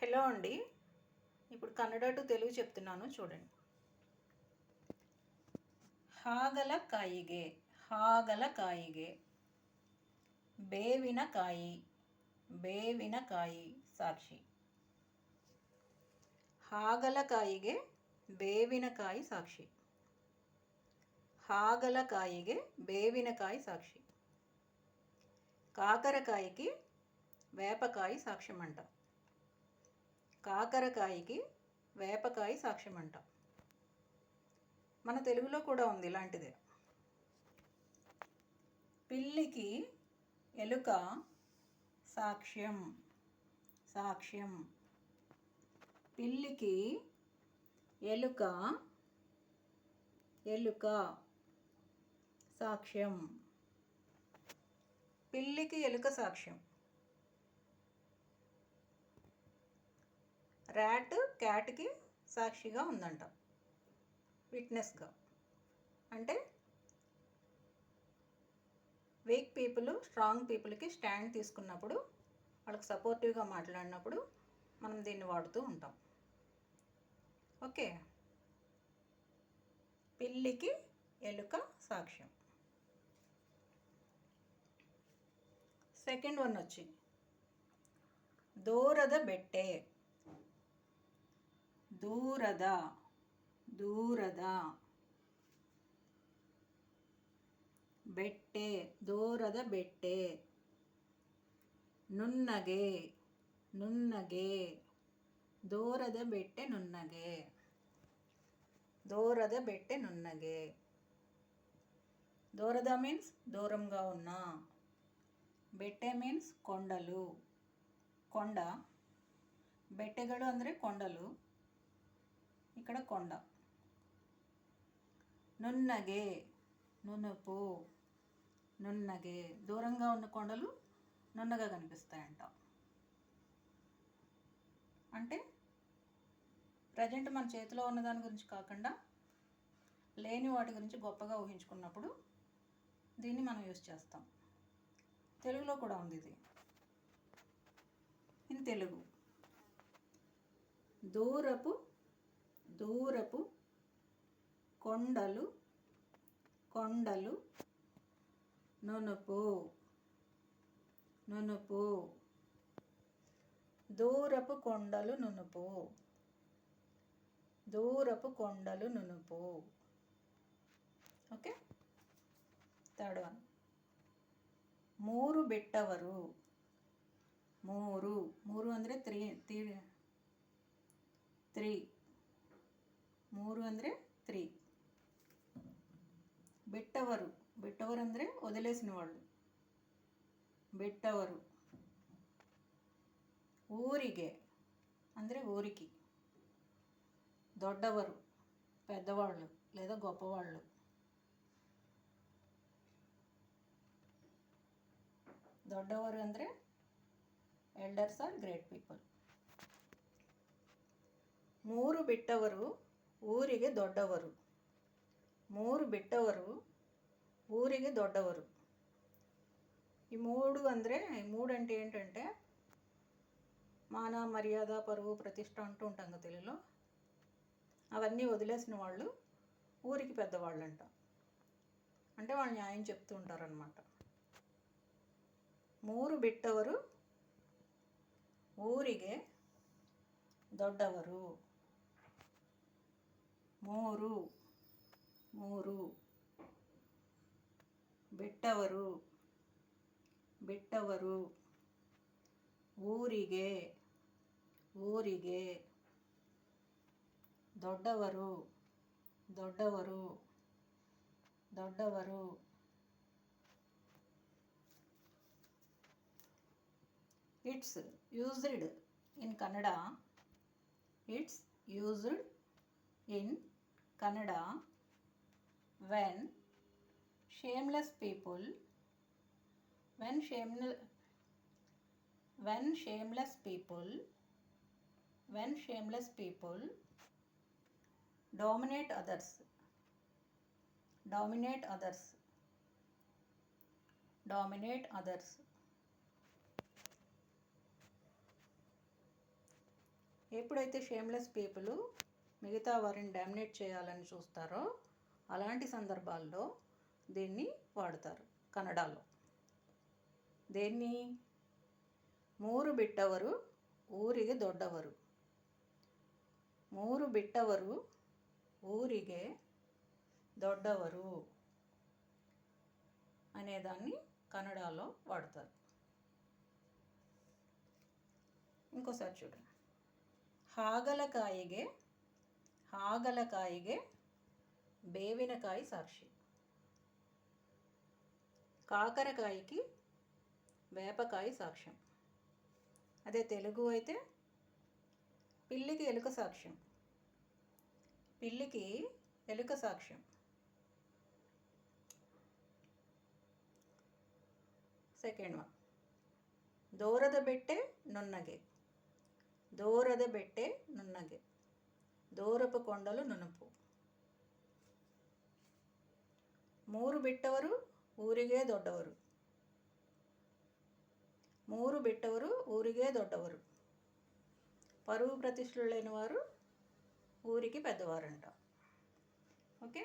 Hello అండి. ఇప్పుడు Kannada to Telugu చెప్తున్నాను చూడండి. ಹಾಗಲಕಾಯಿಗೆ ಹಾಗಲಕಾಯಿಗೆ ಬೇವಿನಕಾಯಿ ಬೇವಿನಕಾಯಿ ಸಾಕ್ಷಿ. ಹಾಗಲಕಾಯಿಗೆ ಬೇವಿನಕಾಯಿ ಸಾಕ್ಷಿ. ಹಾಗಲಕಾಯಿಗೆ ಬೇವಿನಕಾಯಿ సాక్షి. కాకరకాయకి వేపకాయ సాక్ష్యం అంట. కాకరకాయకి వేపకాయ సాక్ష్యం అంట. మన తెలుగులో కూడా ఉంది ఇలాంటిదే. పిల్లికి ఎలుక సాక్ష్యం సాక్ష్యం. పిల్లికి ఎలుక ఎలుక సాక్ష్యం. పిల్లికి ఎలుక సాక్ష్యం. ర్యాట్ క్యాట్కి సాక్షిగా ఉందంట, విట్నెస్గా. అంటే వీక్ పీపుల్ స్ట్రాంగ్ పీపుల్కి స్టాండ్ తీసుకున్నప్పుడు, వాళ్ళకి సపోర్టివ్గా మాట్లాడినప్పుడు మనం దీన్ని వాడుతూ ఉంటాం. ఓకే, పిల్లికి ఎలుక సాక్ష్యం. సెకండ్ వన్ వచ్చి దూರದ ಬೆಟ್ಟೆ. దూರದ దూರದ ಬೆಟ್ಟೆ దూರದ ಬೆಟ್ಟೆ. నున్నಗೆ నున్నಗೆ దూರದ ಬೆಟ್ಟೆ నున్నಗೆ దూರದ ಬೆಟ್ಟೆ నున్నಗೆ. దూರದ మీన్స్ దూరంగా ఉన్న. ಬೆಟ್ಟೆ మీన్స్ కొండలు, కొండ. ಬೆಟ್ಟೆಗಳು ಅಂದರೆ కొండలు, ఇక్కడ కొండ. నున్నಗೆ నునుపు, నున్నಗೆ దూరంగా ఉన్న కొండలు నున్నగా కనిపిస్తాయంట. అంటే ప్రజెంట్ మన చేతిలో ఉన్న దాని గురించి కాకుండా లేని వాటి గురించి గొప్పగా ఊహించుకున్నప్పుడు దీన్ని మనం యూజ్ చేస్తాం. తెలుగులో కూడా ఉంది ఇది. ఇన్ తెలుగు దూరపు దూరపు కొండలు కొండలు నునుపు నునుపు. దూరపు కొండలు నునుపు దూరపు కొండలు నునుపు. ఓకే, థర్డ్ వన్ ಮೂರು ಬಿಟ್ಟವರು. ಮೂರು ಮೂರು ಅಂದರೆ ತ್ರೀ. ಮೂರು ಅಂದರೆ ತ್ರೀ. ಬಿಟ್ಟವರು ಬಿಟ್ಟವರು ಅಂದರೆ వదిలేసిన వాళ్ళు. ಬಿಟ್ಟವರು. ఊರಿಗೆ ಅಂದರೆ ఊరికి. దొడ్డವರು పెద్దవాళ్ళు లేదా గొప్పవాళ్ళు. దొడ్డವರು ಅಂದರೆ ఎల్డర్స్ ఆర్ గ్రేట్ పీపుల్. ಮೂರು ಬಿಟ್ಟವರು ಊರಿಗೆ ದೊಡ್ಡವರು. ಮೂರು ಬಿಟ್ಟವರು ఊరికి దొడ్డವರು. ఈ మూడు అంటే ఏంటంటే మాన మర్యాద పరువు ప్రతిష్ట అంటూ ఉంటాం కదా తెలుగులో. అవన్నీ వదిలేసిన వాళ్ళు ఊరికి పెద్దవాళ్ళు అంట. అంటే వాళ్ళు న్యాయం చెప్తూ ఉంటారనమాట. ಮೂರು ಬಿಟ್ಟವರು ಊರಿಗೆ ದೊಡ್ಡವರು. ಮೂರು ಮೂರು ಬಿಟ್ಟವರು ಬಿಟ್ಟವರು ಊರಿಗೆ ಊರಿಗೆ ದೊಡ್ಡವರು ದೊಡ್ಡವರು ದೊಡ್ಡವರು. It's used in Kannada. It's used in Kannada when shameless people dominate others. ఎప్పుడైతే షేమ్లెస్ పీపుల్ మిగతా వారిని డామినేట్ చేయాలని చూస్తారో అలాంటి సందర్భాల్లో దీన్ని వాడతారు కన్నడలో. దేన్ని? ಮೂರು ಬಿಟ್ಟವರು ಊರಿಗೆ ದೊಡ್ಡವರು. ಮೂರು ಬಿಟ್ಟವರು ఊరిగే దొడ్డవరు అనేదాన్ని కన్నడలో వాడతారు. ఇంకోసారి చూడండి. ಹಾಗಲಕಾಯಿಗೆ ಬೇವಿನಕಾಯಿ సాక్షి. కాకరకాయకి వేపకాయ సాక్ష్యం. అదే తెలుగు అయితే పిల్లికి ఎలుక సాక్ష్యం. పిల్లికి ఎలుక సాక్ష్యం. Second one, దూರದ ಬೆಟ್ಟೆ నున్నಗೆ. దూರದ ಬೆಟ್ಟೆ నున్నಗೆ, దూరపు కొండలు నునుపు. ಮೂರು ಬಿಟ್ಟವರು ಊರಿಗೆ ದೊಡ್ಡವರು. ಮೂರು ಬಿಟ್ಟವರು ఊరిగే దొడ్డవరు. పరువు ప్రతిష్టలు లేని వారు ఊరికి పెద్దవారంట. ఓకే.